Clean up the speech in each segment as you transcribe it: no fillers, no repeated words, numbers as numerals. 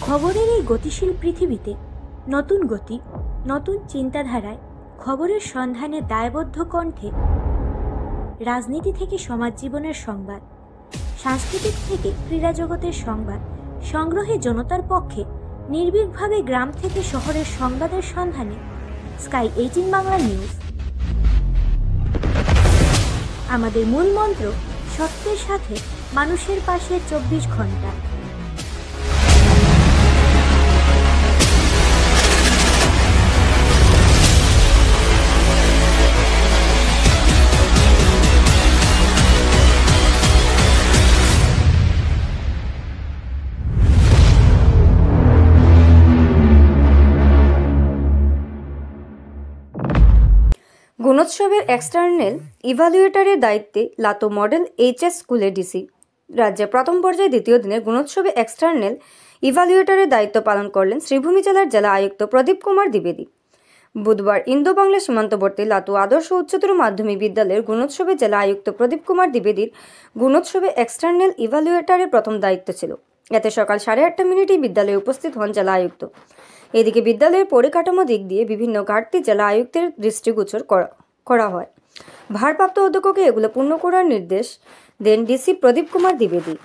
খবরের এই গতিশীল পৃথিবীতে নতুন গতি, নতুন চিন্তাধারায় খবরের সন্ধানে দায়বদ্ধ কণ্ঠে রাজনীতি থেকে সমাজ জীবনের সংবাদ, সাংস্কৃতিক থেকে ক্রীড়া জগতের সংবাদ সংগ্রহে জনতার পক্ষে নির্ভীকভাবে গ্রাম থেকে শহরের সংবাদের সন্ধানে স্কাই 18 বাংলা নিউজ। আমাদের মূল মন্ত্র সত্যের সাথে মানুষের পাশে 24 ঘন্টা। গুণোৎসবের এক্সটার্নাল ইভালুয়েটরের দায়িত্বে লাতো মডেল এইচএস স্কুলের ডিসি। রাজ্যে প্রথম পর্যায়ে দ্বিতীয় দিনের গুণোৎসবে এক্সটার্নাল ইভালুয়েটরের দায়িত্ব পালন করলেন শ্রীভূমি জেলার জেলা আয়ুক্ত প্রদীপ কুমার দ্বিবেদী। বুধবার ইন্দো বাংলা সীমান্তবর্তী লাতো আদর্শ উচ্চতর মাধ্যমিক বিদ্যালয়ের গুণোৎসবে জেলা আয়ুক্ত প্রদীপ কুমার দ্বিবেদীর গুণোৎসবে এক্সটার্নাল ইভালুয়েটরের প্রথম দায়িত্ব ছিল। এতে সকাল 8:30 বিদ্যালয়ে উপস্থিত হন জেলা আয়ুক্ত। এদিকে বিদ্যালয়ের পরিকাঠামো দিক দিয়ে বিভিন্ন ঘাটতি জেলা আয়ুক্তের দৃষ্টিগোচর করা হয়। ভারপ্রাপ্ত অধ্যক্ষকে এগুলো পূর্ণ করার নির্দেশ দেন ডিসি প্রদীপ কুমার দ্বিবেদী।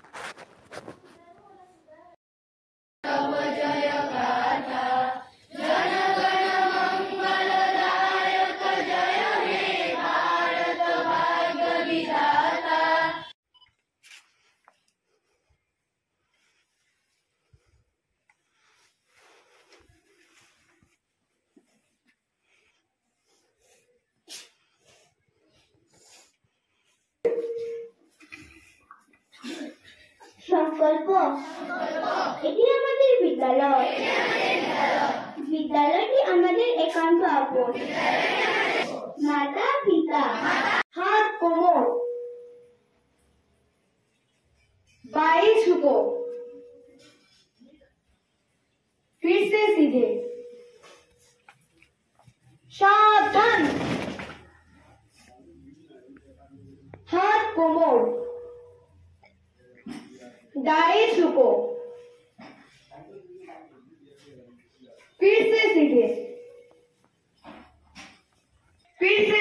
সংকল্প এটি আমাদের বিদ্যালয়। বিদ্যালয়টি আমাদের একান্ত আপন। মাতা পিতা, হাত কোমর, बाएं झुको, फिर से सीधे, सावधान, हाथ कोमर, दाएं झुको, फिर से सीधे, फिर से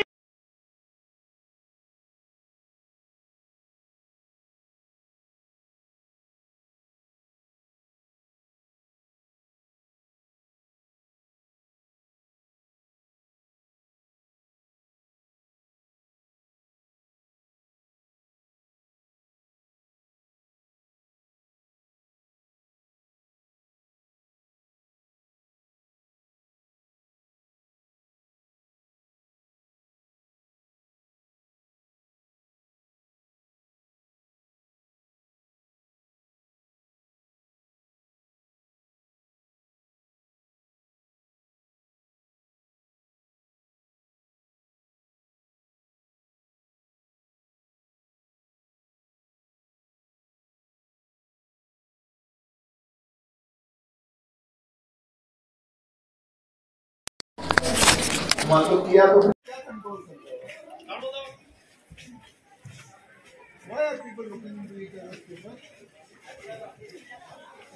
किया तो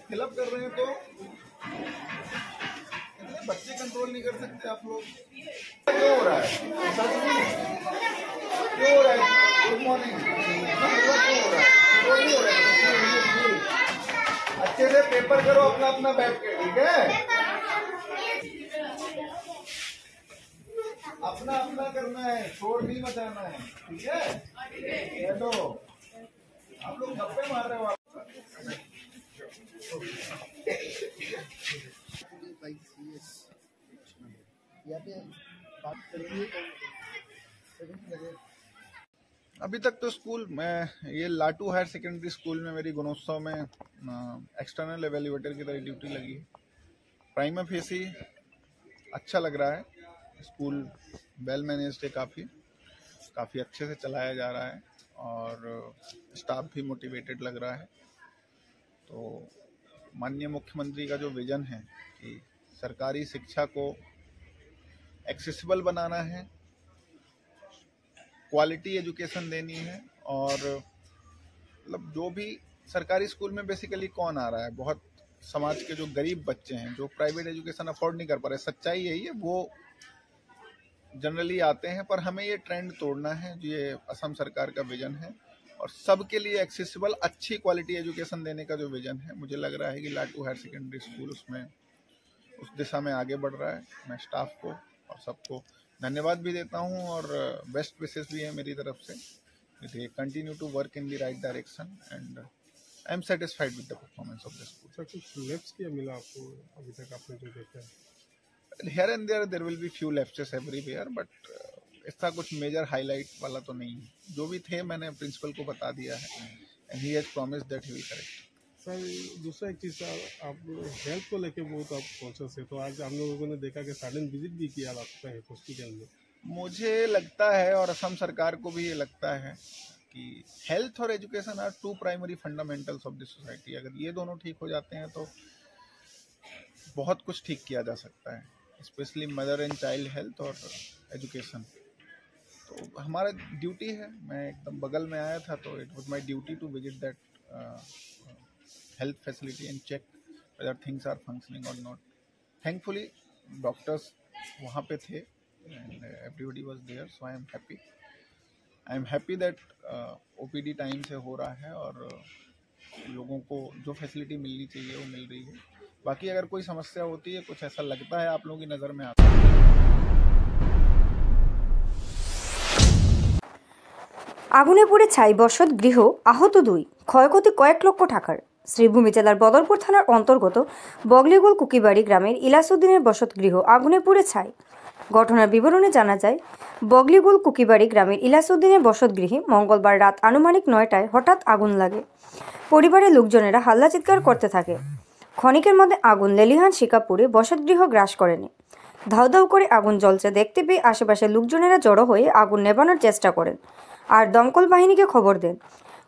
फिलअप कर रहे हैं तो इतने बच्चे कंट्रोल नहीं कर सकते आप लोग। क्यों हो रहा है? क्यों हो रहा है? Good morning. क्यों हो रहा है? नहीं हो रहा है। अच्छे से पेपर करो अपना अपना बैठ के, ठीक है? अपना अपना करना है, शोर नहीं मचाना है, ठीक है? तो आप लोग गप्पे मार रहे हो। अभी तक तो स्कूल में ये लाटू हायर सेकेंडरी स्कूल में मेरी गुणोत्सव में एक्सटर्नल एवेल्यूएटर की तरह ड्यूटी लगी है। प्राइमा फेसी अच्छा लग रहा है। स्कूल वेल मैनेज्ड है, काफ़ी अच्छे से चलाया जा रहा है और स्टाफ भी मोटिवेटेड लग रहा है। तो माननीय मुख्यमंत्री का जो विजन है कि सरकारी शिक्षा को एक्सेसिबल बनाना है, क्वालिटी एजुकेशन देनी है और मतलब जो भी सरकारी स्कूल में बेसिकली कौन आ रहा है, बहुत समाज के जो गरीब बच्चे हैं, जो प्राइवेट एजुकेशन अफोर्ड नहीं कर पा रहे, सच्चाई यही है, वो जनरली आते हैं। पर हमें ये ट्रेंड तोड़ना है, जो ये असम सरकार का विजन है और सबके लिए एक्सेसिबल अच्छी क्वालिटी एजुकेशन देने का जो विजन है, मुझे लग रहा है कि लाटू हायर सेकेंडरी स्कूल उसमें उस दिशा में आगे बढ़ रहा है। मैं स्टाफ को और सबको धन्यवाद भी देता हूं और बेस्ट विशेस भी है मेरी तरफ से। They continue to work in the right direction and I am satisfied with the performance of the school. Sir, कुछ लैप्स क्या मिला आपको अभी तक आपने जो देखा है? Here and there will be few lapses everywhere, but इसका कुछ मेजर हाईलाइट वाला तो नहीं है। जो भी थे मैंने प्रिंसिपल को बता दिया है and he has promised that he will correct। Sir, दूसरा एक चीज़, आप हेल्थ को लेके बहुत आप कॉन्शियस है, तो आज हम लोगों ने देखा कि सडन विजिट भी किया आपका हेल्थ हॉस्पिटल में। मुझे लगता है और असम सरकार को भी ये लगता है कि हेल्थ और education are two primary fundamentals of the society. अगर ये दोनों ठीक हो जाते हैं तो बहुत कुछ ठीक किया जा सकता है, specially mother and child health और एजुकेशन। तो हमारा ड्यूटी है, मैं एकदम बगल में आया था तो it was my duty to visit that health facility and check whether things are functioning और नॉट। थैंकफुली डॉक्टर्स वहाँ पे थे and everybody was there, so I am happy that OPD time से हो रहा है और लोगों को जो फैसिलिटी मिलनी चाहिए वो मिल रही है। बाकी अगर कोई समस्या होती है, कुछ ऐसा लगता है आप लोगों की नज़र में आता है। আগুনে পুড়ে ছাই বসত গৃহ, আহত 2, ক্ষয়ক্ষতি কয়েক লক্ষ টাকার। শ্রীভূমি জেলার বদরপুর থানার অন্তর্গত বগলিগুল কুকিবাড়ি গ্রামের ইলাসউদ্দিনের বসত গৃহ আগুনে পুড়ে ছাই। ঘটনার বিবরণে জানা যায়, বগলিগুল কুকিবাড়ি গ্রামের ইলাসউদ্দিনের বসতগৃহে মঙ্গলবার রাত আনুমানিক 9টায় হঠাৎ আগুন লাগে। পরিবারের লোকজনেরা হাল্লা চিৎকার করতে থাকে। ক্ষণিকের মধ্যে আগুন লেলিহান শিখা পুড়ে বসতগৃহ গ্রাস করে নেয়। ধাউ ধাউ করে আগুন জ্বলছে দেখতে পেয়ে আশেপাশের লোকজনেরা জড়ো হয়ে আগুন নেভানোর চেষ্টা করেন আর দমকল বাহিনীকে খবর দেন।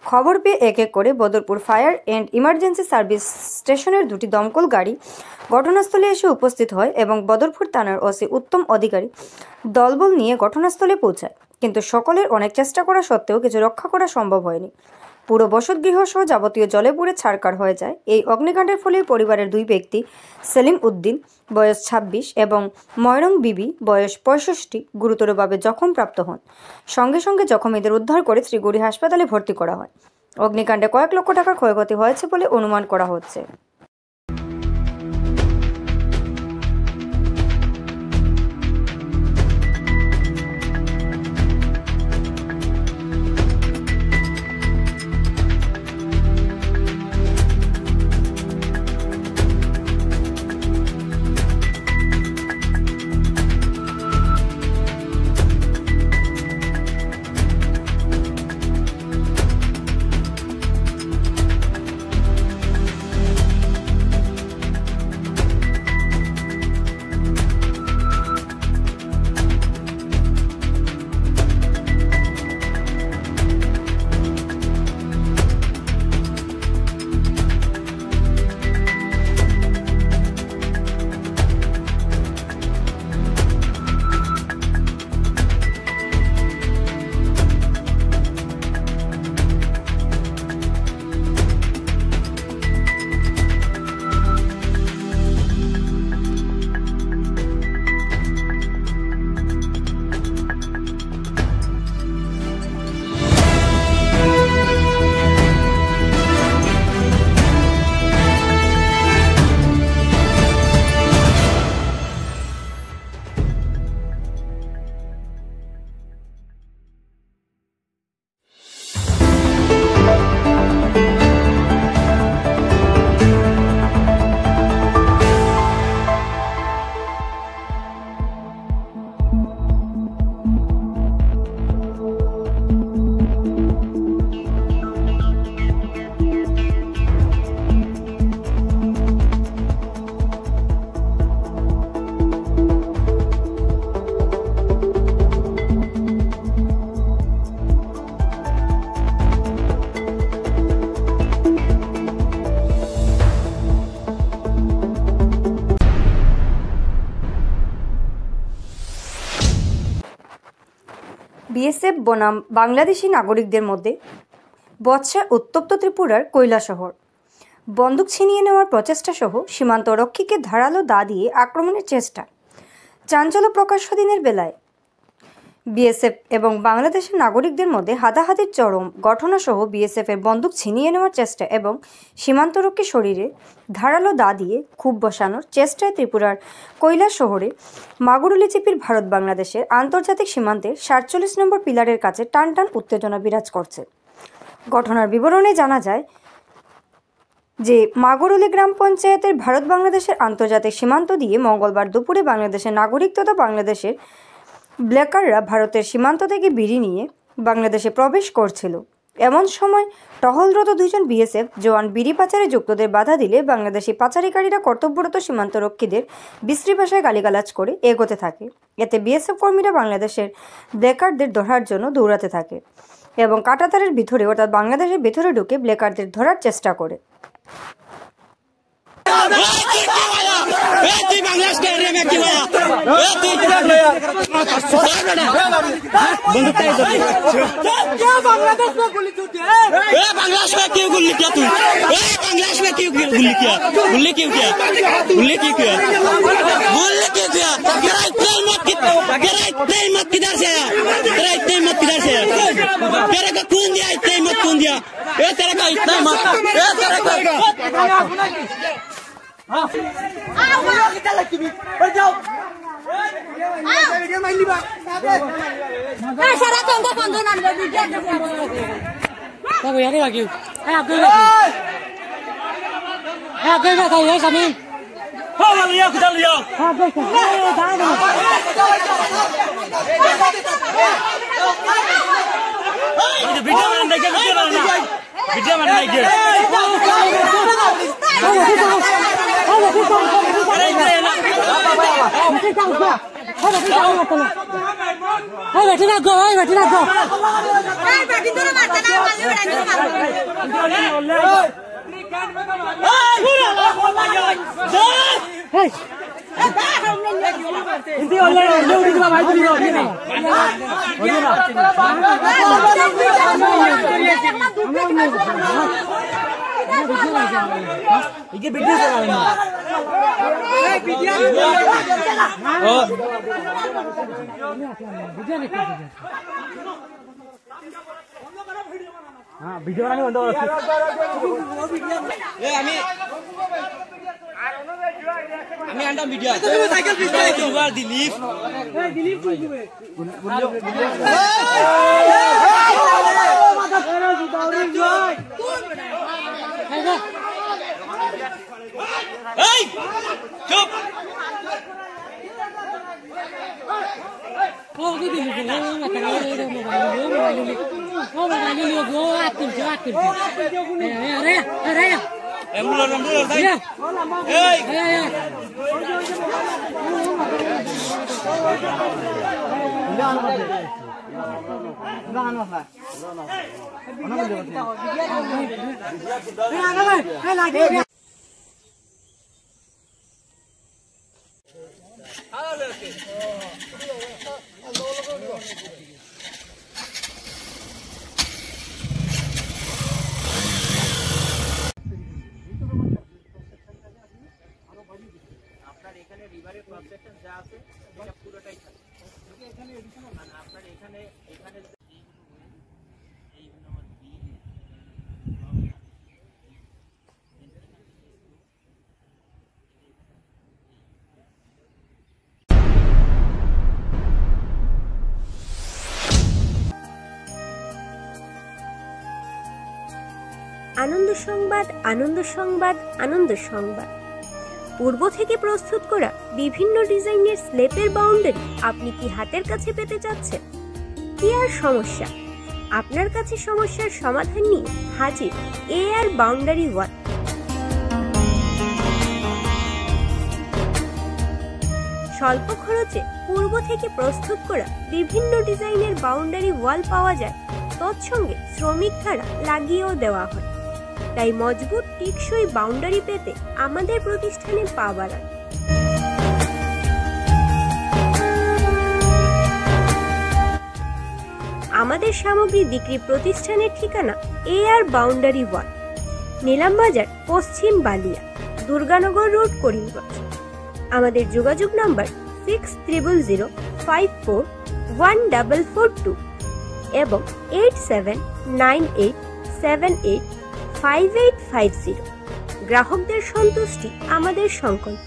খবর পেয়ে এক এক করে Badarpur fire and emergency service স্টেশনের 2টি দমকল গাড়ি ঘটনাস্থলে এসে উপস্থিত হয় এবং বদরপুর থানার ওসি উত্তম অধিকারী দলবল নিয়ে ঘটনাস্থলে পৌঁছায়। কিন্তু সকলের অনেক চেষ্টা করা সত্ত্বেও কিছু রক্ষা করা সম্ভব হয়নি। পুরো বসতগৃহ সহ যাবতীয় জলে পুড়ে ছারখার হয়ে যায়। এই অগ্নিকাণ্ডের ফলে পরিবারের 2 ব্যক্তি সেলিম উদ্দিন বয়স 26 এবং ময়রং বিবি বয়স 65 গুরুতরভাবে জখমপ্রাপ্ত হন। সঙ্গে সঙ্গে জখমীদের উদ্ধার করে শ্রীগৌরী হাসপাতালে ভর্তি করা হয়। অগ্নিকাণ্ডে কয়েক লক্ষ টাকার ক্ষয়ক্ষতি হয়েছে বলে অনুমান করা হচ্ছে। বিএসএফ বনাম বাংলাদেশি নাগরিকদের মধ্যে বচসা উত্তপ্ত ত্রিপুরার কৈলাসহর। বন্দুক ছিনিয়ে নেওয়ার প্রচেষ্টা সহ সীমান্তরক্ষীকে ধারালো দা দিয়ে আক্রমণের চেষ্টা। চাঞ্চল্য প্রকাশ্য দিনের বেলায় বিএসএফ এবং বাংলাদেশের নাগরিকদের মধ্যে হাতাহাতির চরম ঘটনাসহ বিএসএফের বন্দুক ছিনিয়ে নেওয়ার চেষ্টা এবং সীমান্তরক্ষী শরীরে ধারালো দা দিয়ে ক্ষোভ বসানোর চেষ্টায় ত্রিপুরার কৈলাস শহরে মাগুরুলিচিপির ভারত বাংলাদেশের আন্তর্জাতিক সীমান্তের 47 নম্বর পিলারের কাছে টানটান উত্তেজনা বিরাজ করছে। ঘটনার বিবরণে জানা যায় যে মাগুরুলি গ্রাম পঞ্চায়েতের ভারত বাংলাদেশের আন্তর্জাতিক সীমান্ত দিয়ে মঙ্গলবার দুপুরে বাংলাদেশের নাগরিক তথা বাংলাদেশের ব্ল্যাকাররা ভারতের সীমান্ত থেকে বিড়ি নিয়ে বাংলাদেশে প্রবেশ করছিল। এমন সময় টহলরত দুইজন বিএসএফ জওয়ান বিড়ি পাচারে যুক্তদের বাধা দিলে বাংলাদেশি পাচারকারীরা কর্তব্যরত সীমান্তরক্ষীদের বিশ্রী ভাষায় গালিগালাজ করে এগোতে থাকে। এতে বিএসএফ কর্মীরা বাংলাদেশের ব্ল্যাকারদের ধরার জন্য দৌড়াতে থাকে এবং কাঁটাতারের ভিতরে অর্থাৎ বাংলাদেশের ভিতরে ঢুকে ব্ল্যাকারদের ধরার চেষ্টা করে। बांग्लादेश में क्यों गुल्ली किया तू? बांग्लादेश में क्यों गुल्ली किया? गुल्ली क्यों किया? गुल्ली क्यों किया? गुल्ली क्यों किया? तेरा इतना हिम्मत किधर से आया? तेरा इतना हिम्मत किधर से आया? तेरे को कौन दिया? इतना हिम्मत कौन दिया? ये तेरे का इतना हिम्मत? ये तेरे का আমি আন্ডা মিডিয়া তুমি সাইকেল পিছনে তো ওভার দিলীপ দিলীপ এই চুপ ও কি দিলীপ আপনার এখানে রিভারের ক্রস সেকশন যা আছে এটা পুরোটাই থাকে এখানে এডিশনাল মানে আপনার এখানে আনন্দ সংবাদ, আনন্দ সংবাদ, আনন্দ সংবাদ। পূর্ব থেকে প্রস্তুত করা বিভিন্ন ডিজাইনের স্লেপের বাউন্ডারি আপনি কি হাতের কাছে পেতে চাচ্ছেন? কি আর সমস্যা, আপনার কাছে সমস্যার সমাধান নিয়ে হাজির এআর বাউন্ডারি ওয়াল। স্বল্প খরচে পূর্ব থেকে প্রস্তুত করা বিভিন্ন ডিজাইনের বাউন্ডারি ওয়াল পাওয়া যায়, তৎসঙ্গে শ্রমিক দ্বারা লাগিয়েও দেওয়া হয়। তাই মজবুত টেকসই বাউন্ডারি পেতে আমাদের প্রতিষ্ঠানে পা বাড়ান। আমাদের সামগ্রী বিক্রি প্রতিষ্ঠানের ঠিকানা এআর বাউন্ডারি ওয়াল, নিলামবাজার, পশ্চিম বালিয়া, দুর্গানগর রোড, করিমগঞ্জ। আমাদের যোগাযোগ নাম্বার 6000541442 এবং 8798785850। গ্রাহকদের সন্তুষ্টি আমাদের সংকল্প।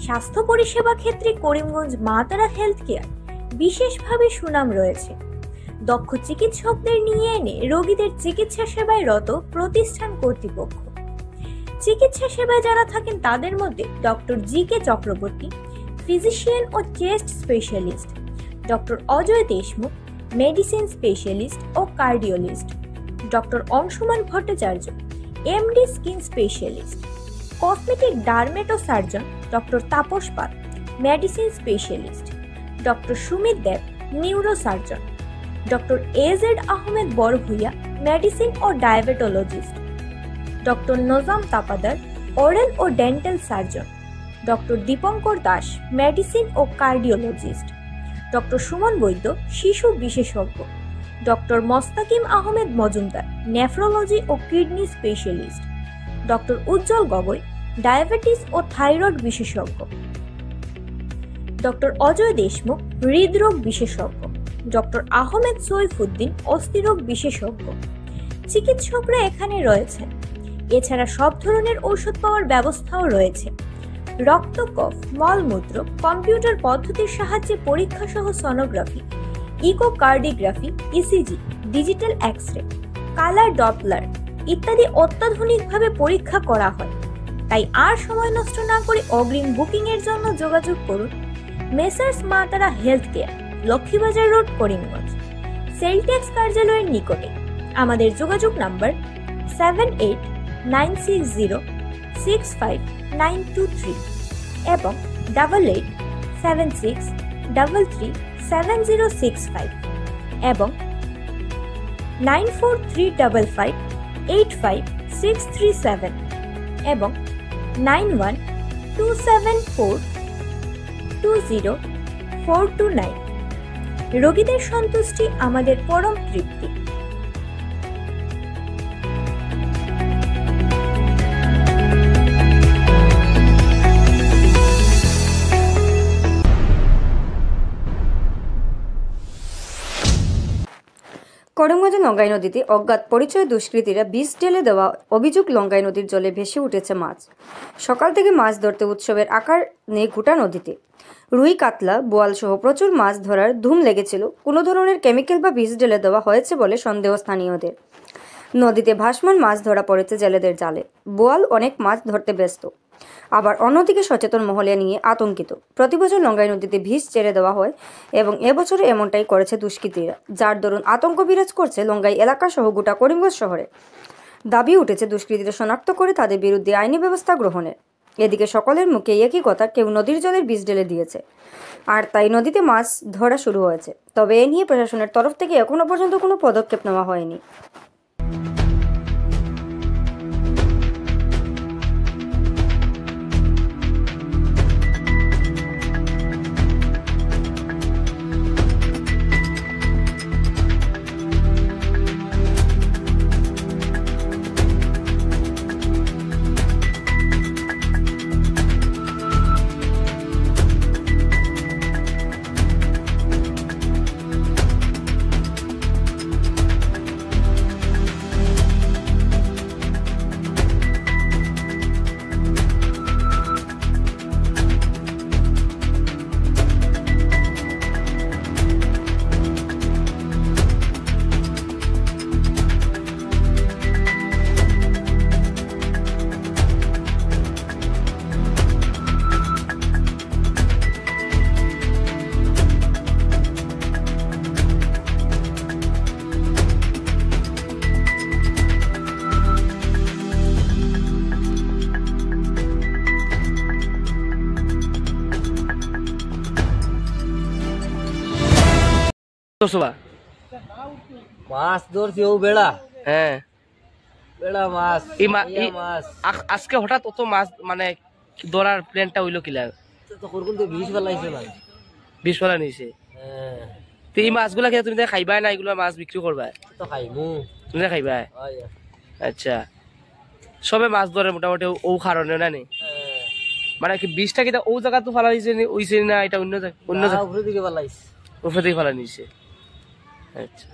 স্বাস্থ্য পরিষেবা ক্ষেত্রে করিমগঞ্জ মা তারা হেলথ কেয়ার বিশেষভাবে সুনাম রয়েছে। দক্ষ চিকিৎসকদের নিয়ে এনে রোগীদের চিকিৎসা সেবায় রত প্রতিষ্ঠান কর্তৃপক্ষ। চিকিৎসা সেবায় যারা থাকেন তাদের মধ্যে ডক্টর জি.কে. চক্রবর্তী, ফিজিশিয়ান ও chest specialist, doctor Ajay Deshmukh, medicine specialist ও cardiologist, doctor Anshuman Bhattacharya, MD skin specialist, cosmetic dermato surgeon doctor Tapas Pal, medicine specialist, doctor Sumit Deb, neuro surgeon, doctor A Z Ahmed Barbhuiya, medicine ও diabetologist, doctor Nazam Tapadar, oral ও dental surgeon, doctor Dipankar Das, medicine ও cardiologist, doctor Suman Baidya, শিশু বিশেষজ্ঞ, doctor Mostakim Ahmed Majumdar, nephrology ও kidney specialist, doctor উজ্জ্বল Gogoi, diabetes ও thyroid বিশেষজ্ঞ, doctor Ajay Deshmukh, হৃদরোগ বিশেষজ্ঞ, doctor Ahmed Saifuddin, অস্থিরোগ বিশেষজ্ঞ। চিকিৎসকরা এখানে রয়েছেন। এছাড়া সব ধরনের ঔষধ পাওয়ার ব্যবস্থাও রয়েছে। রক্ত, কফ, মলমূত্র কম্পিউটার পদ্ধতির সাহায্যে পরীক্ষা সহ sonography, echocardiography, ECG, digital X-ray, colour Doppler ইত্যাদি অত্যাধুনিকভাবে পরীক্ষা করা হয়। তাই আর সময় নষ্ট না করে অগ্রিম বুকিং এর জন্য যোগাযোগ করুন মেসার্স মা তারা health care, Laxmibazar road, Karimganj, Celtex কার্যালয়ের নিকটে। আমাদের যোগাযোগ নাম্বার 7896065923 এবং 8876337065 এবং 9435585637 এবং 9127420429। রোগীদের সন্তুষ্টি আমাদের পরম তৃপ্তি। করিমগঞ্জের লঙ্গাই নদীতে অজ্ঞাত পরিচয় দুষ্কৃতীরা বিষ ঢেলে দেওয়া অভিযোগ। লঙ্গাই নদীর জলে ভেসে উঠেছে মাছ। সকাল থেকে মাছ ধরতে উৎসবের আকার নেই গোটা নদীতে। রুই, কাতলা, বোয়াল সহ প্রচুর মাছ ধরার ধুম লেগেছিল। কোনো ধরনের কেমিক্যাল বা বিষ ঢেলে দেওয়া হয়েছে বলে সন্দেহ স্থানীয়দের। নদীতে ভাসমান মাছ ধরা পড়েছে জেলেদের জালে। বোয়াল অনেক মাছ ধরতে ব্যস্ত, আবার অন্যদিকে সচেতন মহলে নিয়ে আতঙ্কিত। প্রতিবছর লঙ্গাই নদীতে বিষ ছেড়ে দেওয়া হয় এবং এবছরে এমনটাই করেছে দুষ্কৃতীরা, যার দরুন আতঙ্ক বিরাজ করছে লঙ্গাই এলাকা সহ গোটা করিমগঞ্জ শহরে। দাবি উঠেছে দুষ্কৃতীরা শনাক্ত করে তাদের বিরুদ্ধে আইনি ব্যবস্থা গ্রহণের। এদিকে সকলের মুখে একই কথা, কেউ নদীর জলের বিষ ঢেলে দিয়েছে, আর তাই নদীতে মাছ ধরা শুরু হয়েছে। তবে এ নিয়ে প্রশাসনের তরফ থেকে এখনো পর্যন্ত কোনো পদক্ষেপ নেওয়া হয়নি। তোসবা মাছ ধরছি ও বেড়া হ্যাঁ বেড়া মাছ মাছ আজকে হঠাৎ অত মাছ মানে ধরার প্ল্যানটা হইলো কিলা তো করকুন তো 20 বেলাইছে না 20 বেলা নিছে হ্যাঁ তো এই মাছগুলা কি তুমি খাইবাই না এগুলো মাছ বিক্রি করবা তো খাইমু তুমি খাইবাই হয় আচ্ছা সবে মাছ ধরে মোটামুটি ও কারণে না নি মানে কি 20টা কি ও জায়গা তো ফালা দিছে ওইছে না এটা অন্য জায়গা উপরে দিকে বেলাইছে উপরে থেকে ফালা নিছে আচ্ছা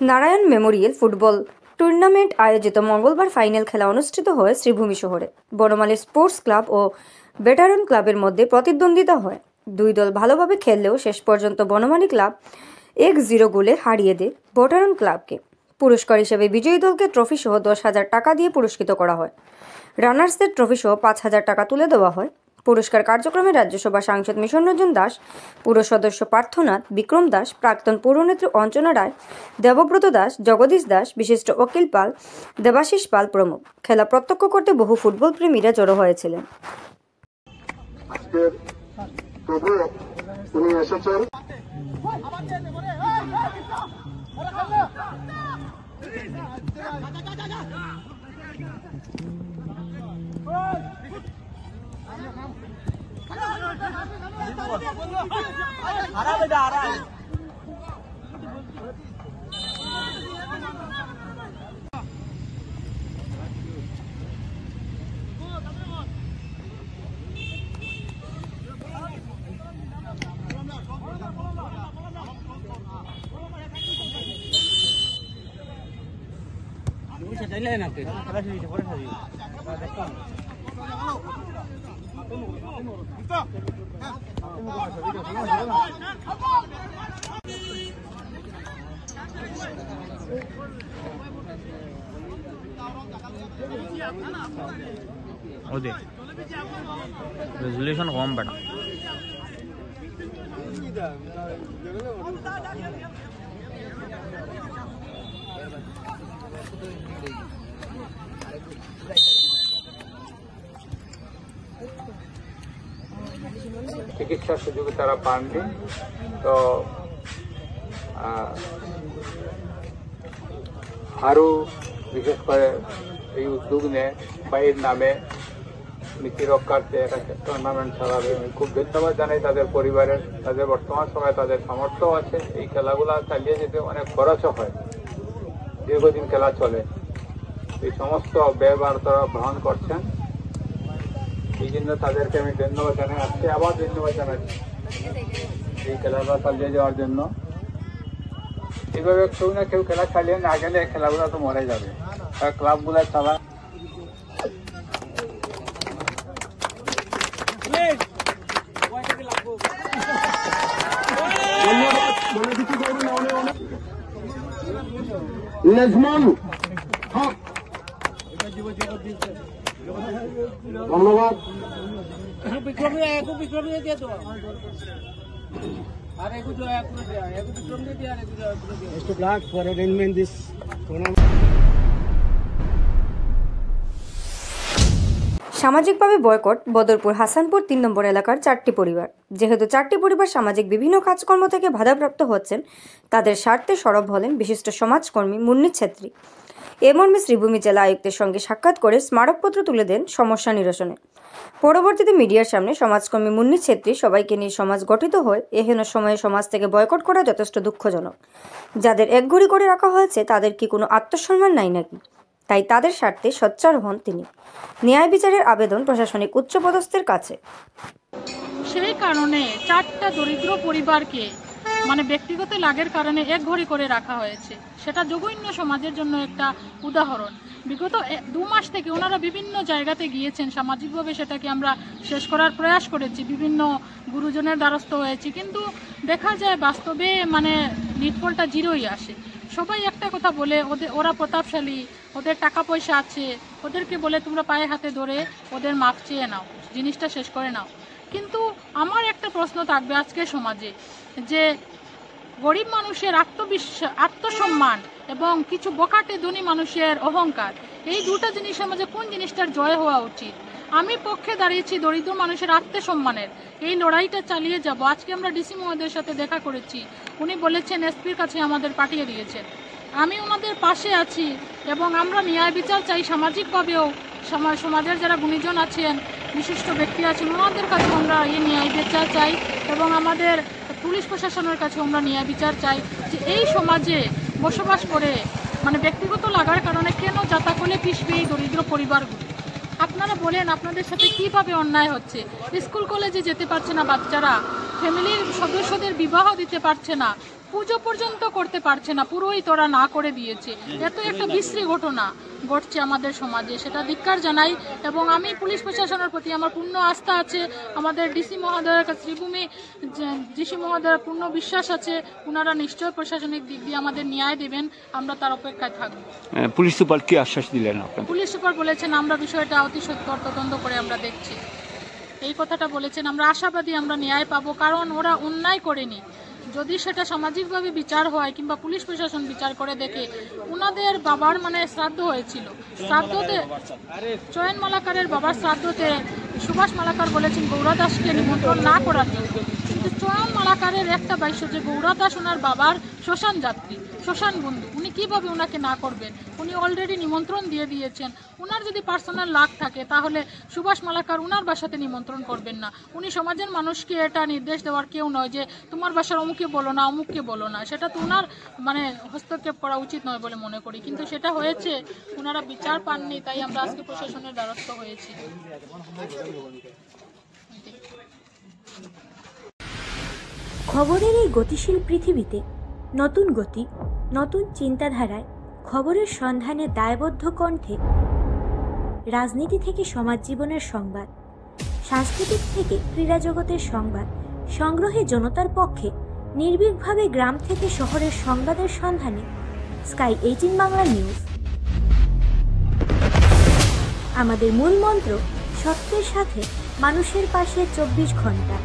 নারায়ণ মেমোরিয়াল ফুটবল টুর্নামেন্ট আয়োজিত মঙ্গলবার ফাইনাল খেলা অনুষ্ঠিত হয় শ্রীভূমি শহরে। বনমালী স্পোর্টস ক্লাব ও বেটারন ক্লাবের মধ্যে প্রতিদ্বন্দ্বিতা হয়। দুই দল ভালোভাবে খেললেও শেষ পর্যন্ত বনমালী ক্লাব 1-0 গোলে হারিয়ে দেয় বেটারন ক্লাবকে। পুরস্কার হিসেবে বিজয়ী দলকে ট্রফি সহ 10,000 টাকা দিয়ে পুরস্কৃত করা হয়। রানার্সদের ট্রফি সহ 5,000 টাকা তুলে দেওয়া হয়। পুরস্কার কার্যক্রমে রাজ্যসভা সাংসদ মিশনরঞ্জন দাস, পুর সদস্য পার্থনাথ, বিক্রম দাস, প্রাক্তন পৌরনেত্রী অঞ্চনা রায়, দেবব্রত দাস, জগদীশ দাস, বিশিষ্ট অখিল পাল, দেবাশিস পাল প্রমুখ। খেলা প্রত্যক্ষ করতে বহু ফুটবল প্রেমীরা জড়ো হয়েছিলেন। রেজুলেশন কম বেটা চিকিৎসার সুযোগ তারা পাননি। তো আরও বিশেষ করে এই উদ্যোগ নিয়ে বাইরের নামে নীতি রক্ষার্থে একটা টুর্নামেন্ট চালাবে। আমি খুব ধন্যবাদ জানাই তাদের পরিবারের। তাদের বর্তমান সময়ে তাদের সামর্থ্য আছে, এই খেলাগুলা চালিয়ে যেতে অনেক খরচও হয়, দীর্ঘদিন খেলা চলে। এই সমস্ত ব্যয়ভার তারা বহন করছেন, এই জন্য তাদেরকে আমি ধন্যবাদ জানাই। আজকে আবার ধন্যবাদ জানাচ্ছি এই খেলাগুলো চালিয়ে যাওয়ার জন্য। এইভাবে কেউ না কেউ খেলা চালিয়ে না গেলে খেলাগুলো তো মরে যাবে। ক্লাবগুলো চালা নেজমন হক ধন্যবাদ। সামাজিকভাবে বয়কট বদরপুর হাসানপুর 3 নম্বর এলাকার 4টি পরিবার। যেহেতু 4টি পরিবার সামাজিক বিভিন্ন কাজকর্ম থেকে বাধাপ্রাপ্ত হচ্ছেন, তাদের স্বার্থে সরব হলেন বিশিষ্ট সমাজকর্মী মুন্নি ছেত্রী। এ মর্মে শ্রীভূমি জেলা আয়ুক্তের সঙ্গে সাক্ষাৎ করে স্মারকপত্র তুলে দেন সমস্যা নিরসনে। পরবর্তীতে মিডিয়ার সামনে সমাজকর্মী মুন্নি ছেত্রী সবাইকে নিয়ে সমাজ গঠিত হয় এহেন সময়ে সমাজ থেকে বয়কট করা যথেষ্ট দুঃখজনক। যাদের একঘড়ি করে রাখা হয়েছে তাদের কি কোনো আত্মসম্মান নাই নাকি? তাই তাদের স্বার্থে সোচ্চার হন তিনি। ন্যায় বিচারের আবেদন প্রশাসনিক উচ্চপদস্থের কাছে। সেই কারণে 4টা দরিদ্র পরিবারকে ব্যক্তিগত লাগের কারণে একঘড়ি করে রাখা হয়েছে। সেটা জঘন্য সমাজের জন্য একটা উদাহরণ। বিগত 2 মাস থেকে ওনারা বিভিন্ন জায়গাতে গিয়েছেন, সামাজিকভাবে সেটাকে আমরা শেষ করার প্রয়াস করেছি, বিভিন্ন গুরুজনের দ্বারস্থ হয়েছি, কিন্তু দেখা যায় বাস্তবে নিটফলটা 0ই আসে। সবাই একটা কথা বলে ওরা প্রতাপশালী, ওদের টাকা পয়সা আছে, ওদেরকে বলে তোমরা পায়ে হাতে ধরে ওদের মাপ চেয়ে নাও, জিনিসটা শেষ করে নাও। কিন্তু আমার একটা প্রশ্ন থাকবে আজকে সমাজে, যে গরিব মানুষের আত্মসম্মান এবং কিছু বকাটে ধনী মানুষের অহংকার, এই দুটো জিনিসের মাঝে কোন জিনিসটার জয় হওয়া উচিত? আমি পক্ষে দাঁড়িয়েছি দরিদ্র মানুষের আত্মসম্মানের। এই লড়াইটা চালিয়ে যাব। আজকে আমরা ডিসি মহোদয়ের সাথে দেখা করেছি, উনি বলেছেন এসপির কাছে আমাদের পাঠিয়ে দিয়েছেন। আমি ওনাদের পাশে আছি এবং আমরা ন্যায় বিচার চাই। সামাজিকভাবেও সমাজের যারা গুণীজন আছেন, বিশিষ্ট ব্যক্তি আছেন, ওনাদের কাছে আমরা এই ন্যায় বিচার চাই এবং আমাদের পুলিশ প্রশাসনের কাছে আমরা ন্যায় বিচার চাই যে এই সমাজে বসবাস করে মানে ব্যক্তিগত লাগার কারণে কেন যাতাকলে পিছবে এই দরিদ্র পরিবারগুলো। আপনারা বলেন আপনাদের সাথে কিভাবে অন্যায় হচ্ছে। স্কুল কলেজে যেতে পারছে না বাচ্চারা, ফ্যামিলির সদস্যদের বিবাহ দিতে পারছে না, পুজো পর্যন্ত করতে পারছে না, পুরোহিতরা না করে দিয়েছে। এত একটা বিশ্রী ঘটনা ঘটছে আমাদের সমাজে, সেটা ধিক্কার জানাই। এবং আমি পুলিশ প্রশাসনের প্রতি আমার পূর্ণ আস্থা আছে, আমাদের ডিসি মহোদয়ের কাছে শ্রীভূমি ডিসি মহোদয়ের পূর্ণ বিশ্বাস আছে, ওনারা নিশ্চয় প্রশাসনিক দিক দিয়ে আমাদের ন্যায় দেবেন, আমরা তার অপেক্ষায় থাকব। পুলিশ সুপার কি আশ্বাস দিলেন? পুলিশ সুপার বলেছেন আমরা বিষয়টা অতি সত্বর তদন্ত করে আমরা দেখছি, এই কথাটা বলেছেন। আমরা আশাবাদী আমরা ন্যায় পাবো, কারণ ওরা অন্যায় করেনি। যদি সেটা সামাজিকভাবে বিচার হয় কিংবা পুলিশ প্রশাসন বিচার করে দেখে, ওনাদের বাবার মানে শ্রাদ্ধ হয়েছিল, শ্রাদ্ধতে চয়ন মালাকারের বাবার শ্রাদ্ধতে সুভাষ মালাকার বলেছেন গৌরা দাসকে নিমন্ত্রণ না করার জন্য, কিন্তু চয়ন মালাকারের একটা বাক্য যে গৌরা দাস ওনার বাবার শ্মশান যাত্রী, শ্মশান বন্ধু, উনি কিভাবে ওনাকে না করবেন? উনি অলরেডি নিমন্ত্রণ দিয়ে দিয়েছেন। ওনার যদি পার্সোনাল লাভ থাকে তাহলে সুভাষ মালাকার ওনার বাসাতে নিমন্ত্রণ করবেন না। উনি সমাজের মানুষকে এটা নির্দেশ দেওয়ার কেউ নয় যে তোমার বাসার অমুককে বলো না, অমুককে বলো না, সেটা তো ওনার মানে হস্তক্ষেপ করা উচিত নয় বলে মনে করি। কিন্তু সেটা হয়েছে, ওনারা বিচার পাননি, তাই আমরা আজকে প্রশাসনের দ্বারস্থ হয়েছি। খবরের এই গতিশীল পৃথিবীতে নতুন গতি, নতুন চিন্তাধারায় খবরের সন্ধানে দায়বদ্ধ কণ্ঠে রাজনীতি থেকে সমাজ জীবনের সংবাদ, সাংস্কৃতিক থেকে ক্রীড়া জগতের সংবাদ সংগ্রহে জনতার পক্ষে নির্ভীকভাবে গ্রাম থেকে শহরের সংবাদের সন্ধানে স্কাই 18 বাংলা নিউজ। আমাদের মূল মন্ত্র সত্যের সাথে মানুষের পাশে 24 ঘন্টা।